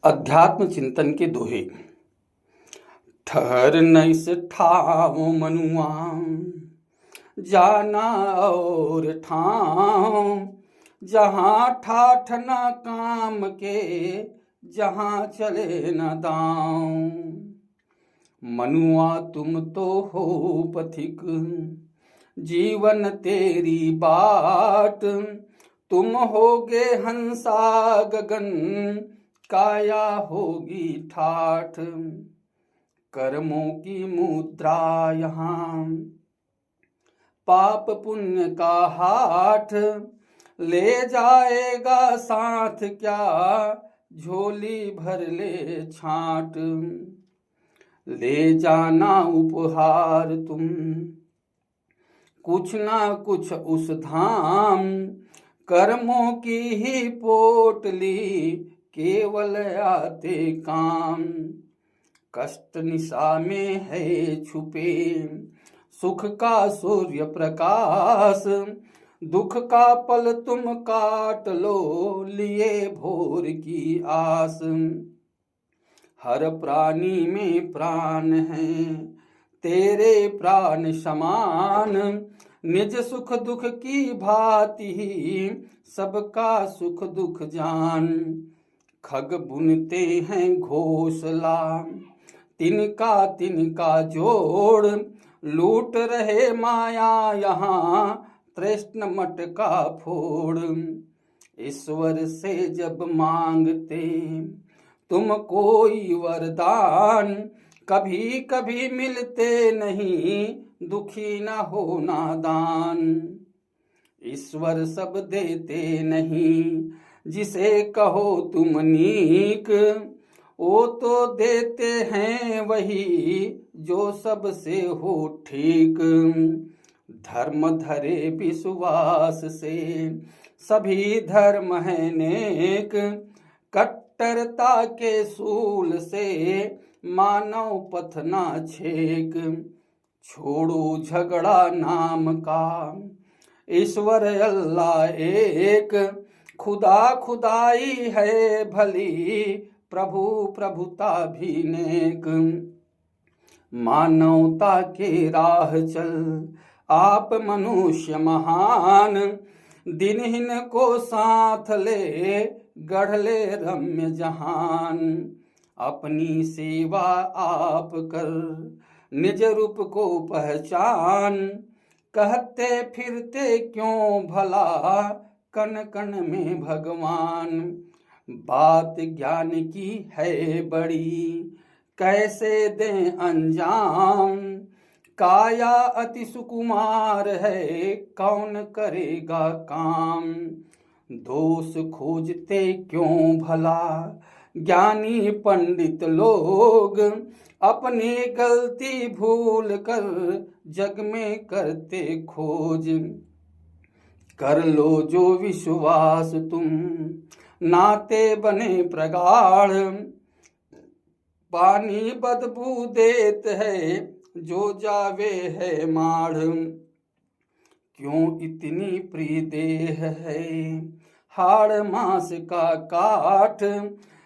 अध्यात्म चिंतन के दोहे। ठहर नैस ठाव मनुआ, जाना और ठाव, जहाँ ठाठ न काम के, जहाँ चले न दाँव। मनुआ तुम तो हो पथिक, जीवन तेरी बाट, तुम होगे हंसा गगन, काया होगी ठाठ। कर्मों की मुद्रा यहाँ, पाप पुण्य का हाथ, ले जाएगा साथ क्या, झोली भर ले छाट। ले जाना उपहार तुम, कुछ ना कुछ उस धाम, कर्मों की ही पोटली, केवल आते काम। कष्ट निशा में है छुपे, सुख का सूर्य प्रकाश, दुख का पल तुम काट लो, लिए भोर की आस। हर प्राणी में प्राण है, तेरे प्राण समान, निज सुख दुख की भांति ही, सबका सुख दुख जान। खग बुनते हैं घोंसला, तिनका तिनका जोड़, लूट रहे माया यहाँ, तृष्ण मटका फोड़। ईश्वर से जब मांगते तुम कोई वरदान, कभी कभी मिलते नहीं, दुखी न हो नादान। ईश्वर सब देते नहीं, जिसे कहो तुम नीक, वो तो देते हैं वही, जो सबसे हो ठीक। धर्म धरे विश्वास से, सभी धर्म है नेक, कट्टरता के सूल से, मानव पथ ना छेक। छोड़ो झगड़ा नाम का, ईश्वर अल्लाह एक, खुदा खुदाई है भली, प्रभु प्रभुता भी नेक। मानवता के राह चल, आप मनुष्य महान, दिनहीन को साथ ले, गढ़ ले रम्य जहान। अपनी सेवा आप कर, निज रूप को पहचान, कहते फिरते क्यों भला, कण कण में भगवान। बात ज्ञान की है बड़ी, कैसे दें अंजाम, काया अति सुकुमार है, कौन करेगा काम। दोष खोजते क्यों भला, ज्ञानी पंडित लोग, अपनी गलती भूल कर, जग में करते खोज। कर लो जो विश्वास तुम, नाते बने प्रगाढ़, पानी बदबू देत है, जो जावे है माढ़। क्यों इतनी प्रिय देह है, हाड़ मास का काठ,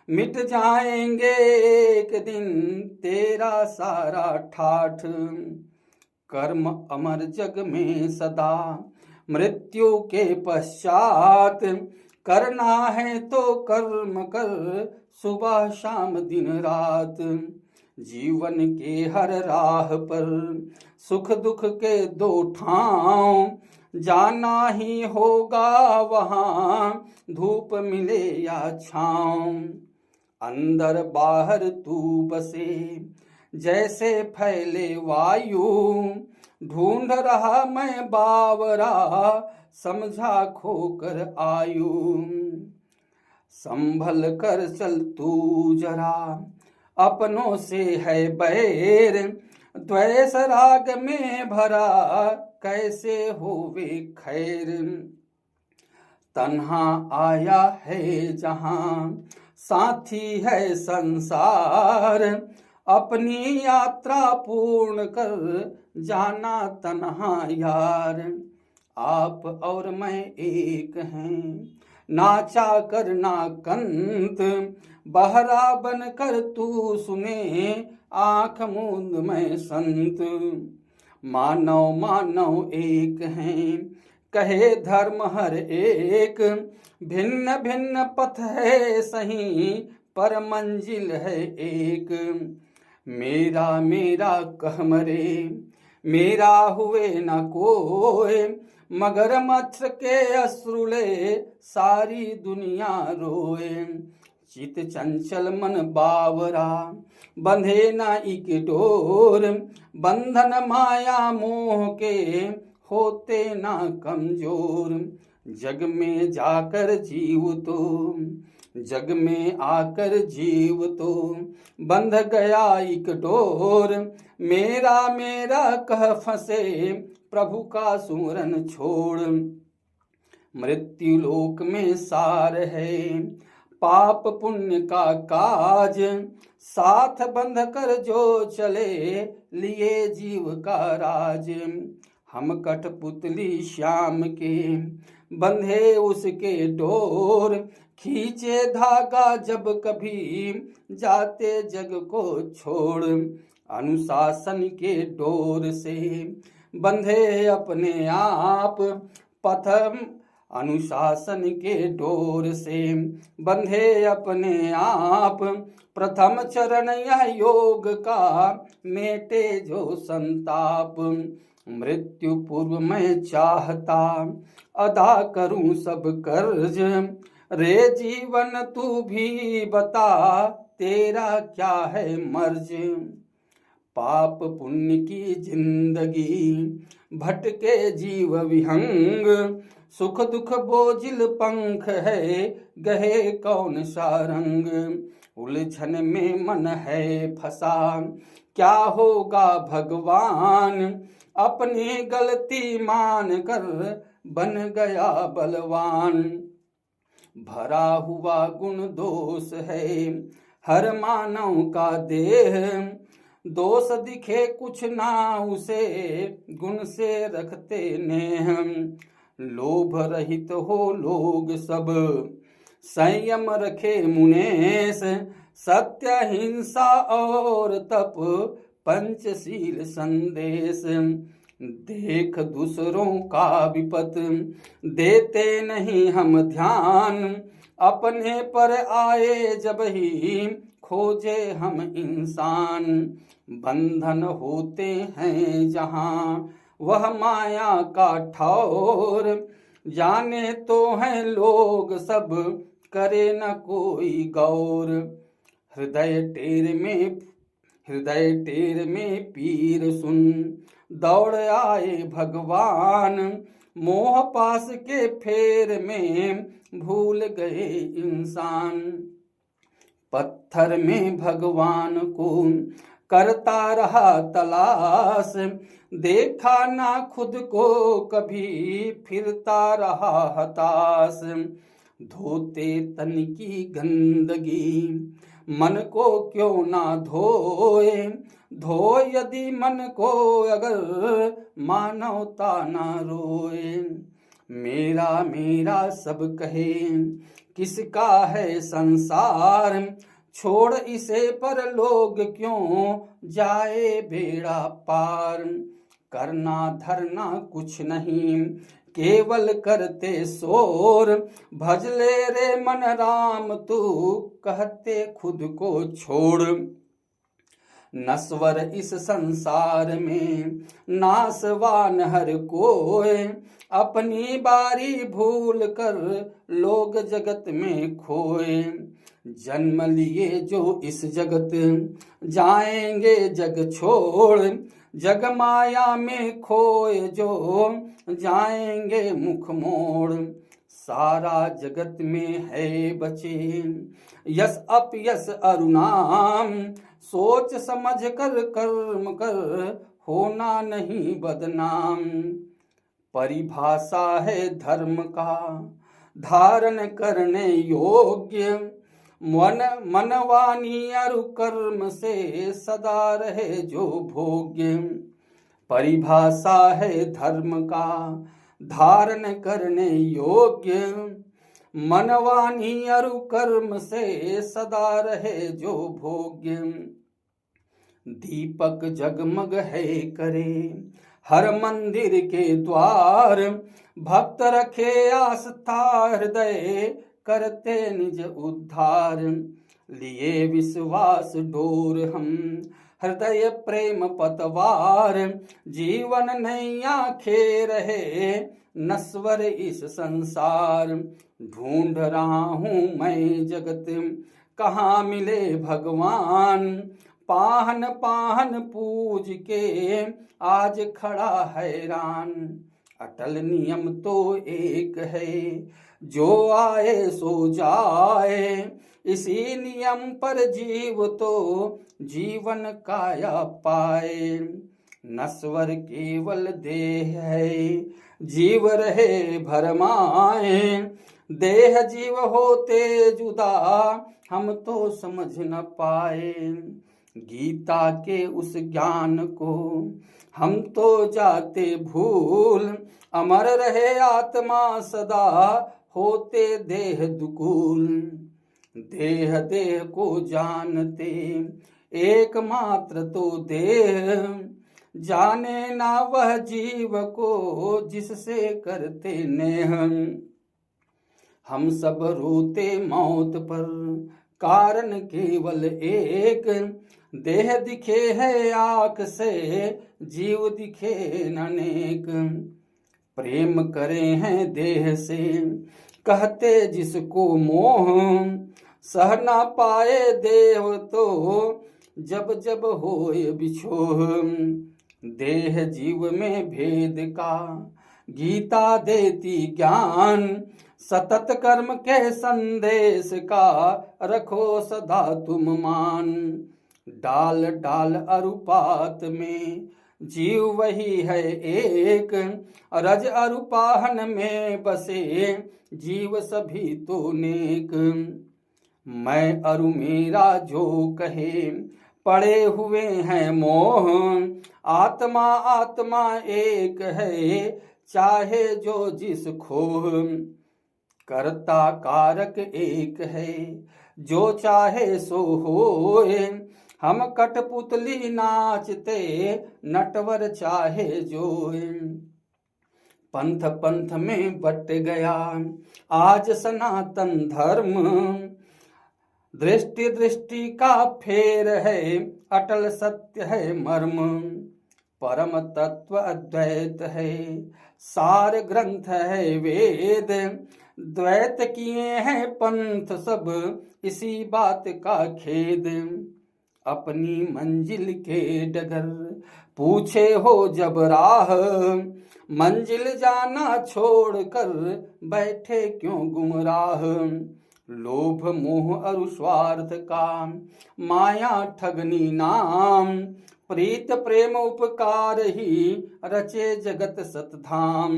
मिट जाएंगे एक दिन, तेरा सारा ठाठ। कर्म अमर जग में सदा, मृत्यु के पश्चात, करना है तो कर्म कर, सुबह शाम दिन रात। जीवन के हर राह पर, सुख दुख के दो ठाव, जाना ही होगा वहाँ, धूप मिले या छाँव। अंदर बाहर तू बसे, जैसे फैले वायु, ढूंढ रहा मैं बावरा, समझा खोकर आयु। संभल कर चल तू जरा, अपनों से है बैर, द्वेष राग में भरा, कैसे होवे खैर। तन्हा आया है जहाँ, साथी है संसार, अपनी यात्रा पूर्ण कर, जाना तन्हा यार। आप और मैं एक हैं, नाचा करना कंत, बहरा बन कर तू सुने, आंख मूंद मैं संत। मानव मानव एक हैं, कहे धर्म हर एक, भिन्न भिन्न पथ है सही, पर मंजिल है एक। मेरा मेरा कह मरे, मेरा हुए न कोय, मगर मच्छ के अश्रुले, सारी दुनिया रोए। चित चंचल मन बावरा, बंधे न इक डोर, बंधन माया मोह के, होते ना कमजोर। जग में जाकर जीव तो, जग में आकर जीव तो, बंध गया एक डोर। मेरा मेरा कह फंसे, प्रभु का सुमरन छोड़। मृत्यु लोक में सार है, पाप पुण्य का काज, साथ बंध कर जो चले, लिए जीव का राज। हम कठपुतली श्याम के, बंधे उसके डोर, खींचे धागा जब कभी, जाते जग को छोड़। अनुशासन के डोर से बंधे अपने आप, पथम अनुशासन के डोर से बंधे अपने आप, प्रथम चरण यह योग का, मेटे जो संताप। मृत्यु पूर्व मैं चाहता, अदा करूं सब कर्ज, रे जीवन तू भी बता, तेरा क्या है मर्ज। पाप पुण्य की जिंदगी, भटके जीव विहंग, सुख दुख बोझिल पंख है, गहे कौन सा रंग। उलझन में मन है फंसा, क्या होगा भगवान, अपनी गलती मान कर, बन गया बलवान। भरा हुआ गुण दोष है, हर मानव का देह, दोष दिखे कुछ ना उसे, गुण से रखते नेह। लोभ रहित हो लोग सब, संयम रखे मुनेश, सत्य हिंसा और तप, पंचशील संदेश। देख दूसरों का विपत, देते नहीं हम ध्यान, अपने पर आए जब ही, खोजे हम इंसान। बंधन होते हैं जहाँ, वह माया का ठौर, जाने तो हैं लोग सब, करे न कोई गौर। हृदय टेर में पीर सुन, दौड़ आए भगवान, मोह पास के फेर में, भूल गए इंसान। पत्थर में भगवान को करता रहा तलाश, देखा ना खुद को कभी, फिरता रहा हताश। धोते तन की गंदगी, मन को क्यों ना धोए, धो यदि मन को अगर, मानवता ना रोए। मेरा मेरा सब कहे, किसका है संसार, छोड़ इसे पर लोग क्यों, जाए बेड़ा पार। करना धरना कुछ नहीं, केवल करते शोर, भज ले रे मन राम तू, कहते खुद को छोड़। नश्वर इस संसार में, नासवान हर कोय, अपनी बारी भूल कर, लोग जगत में खोए। जन्म लिए जो इस जगत, जाएंगे जग छोड़, जग माया में खोए जो, जाएंगे मुख मोड़। सारा जगत में है बचे, यस अपयस अरुणाम, सोच समझ कर कर्म कर, होना नहीं बदनाम। परिभाषा है धर्म का, धारण करने योग्य, मनवानी अरु कर्म से, सदा रहे जो भोग्य। परिभाषा है धर्म का, धारण करने योग्य, मनवानी अरु कर्म से सदा रहे जो भोग्य। दीपक जगमग है करे हर मंदिर के द्वार, भक्त रखे आस्था हृदय करते निज उद्धार। लिए विश्वास डोर हम हृदय प्रेम पतवार, जीवन नैया खे रहे नश्वर इस संसार। ढूंढ रहा हूँ मैं जगत कहाँ मिले भगवान, पाहन पाहन पूज के आज खड़ा हैरान। अटल नियम तो एक है जो आए सो जाए, इसी नियम पर जीव तो जीवन काया पाए। नश्वर केवल देह है जीव रहे भरमाए, देह जीव होते जुदा हम तो समझ न पाए। गीता के उस ज्ञान को हम तो जाते भूल, अमर रहे आत्मा सदा होते देह दुकूल। देह देह को जानते एकमात्र तो देह, जाने ना वह जीव को जिससे करते नेह। हम सब रोते मौत पर कारण केवल एक, देह दिखे है आँख से जीव दिखे अनेक। प्रेम करे हैं देह से कहते जिसको मोह, सह ना पाए देव तो जब जब होए बिछोह। देह जीव में भेद का गीता देती ज्ञान, सतत कर्म के संदेश का रखो सदा तुम मान। डाल डाल अरुपात में जीव वही है एक, रज अरुपाहन में बसे जीव सभी तो नेक। मैं अरु मेरा जो कहे पड़े हुए हैं मोह, आत्मा आत्मा एक है चाहे जो जिस खोह। कर्ता कारक एक है जो चाहे सो होए, हम कठपुतली नाचते नटवर चाहे जोए। पंथ पंथ में बट गया आज सनातन धर्म, दृष्टि दृष्टि का फेर है अटल सत्य है मर्म। परम तत्व अद्वैत है सार ग्रंथ है वेद, द्वैत किए हैं पंथ सब इसी बात का खेद। अपनी मंजिल के डगर पूछे हो जब राह, मंजिल जाना छोड़कर बैठे क्यों गुमराह। लोभ मोह अरु स्वार्थ का माया ठगनी नाम, प्रीत प्रेम उपकार ही रचे जगत सतधाम।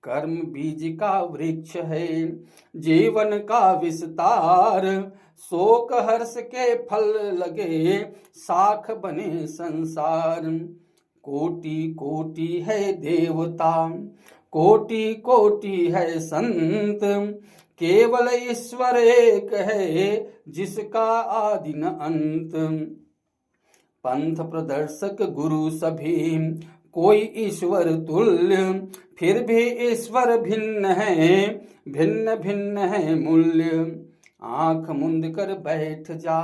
कर्म बीज का वृक्ष है जीवन का विस्तार, शोक हर्ष के फल लगे साख बने संसार। कोटि कोटि है देवता कोटि कोटि है संत, केवल ईश्वर एक है जिसका आदि न अंत। पंथ प्रदर्शक गुरु सभी कोई ईश्वर तुल्य, फिर भी ईश्वर भिन्न है भिन्न भिन्न है मूल्य। आंख मुंद कर बैठ जा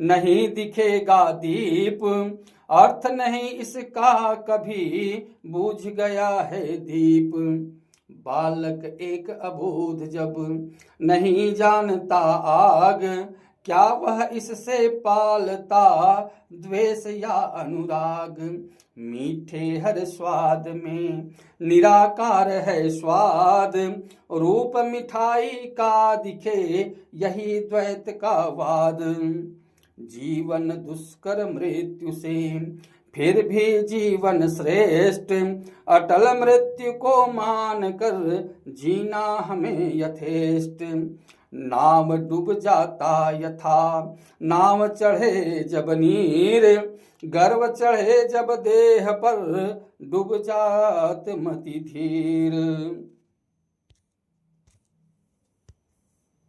नहीं दिखेगा दीप, अर्थ नहीं इसका कभी बुझ गया है दीप। बालक एक अबोध जब नहीं जानता आग, क्या वह इससे पालता द्वेष या अनुराग। मीठे हर स्वाद में निराकार है स्वाद, रूप मिठाई का दिखे यही द्वैत का वाद। जीवन दुष्कर मृत्यु से फिर भी जीवन श्रेष्ठ, अटल मृत्यु को मान कर जीना हमें यथेष्ट। नाव डूब जाता यथा नाव चढ़े जब नीर, गर्व चढ़े जब देह पर डूब जात मति धीर।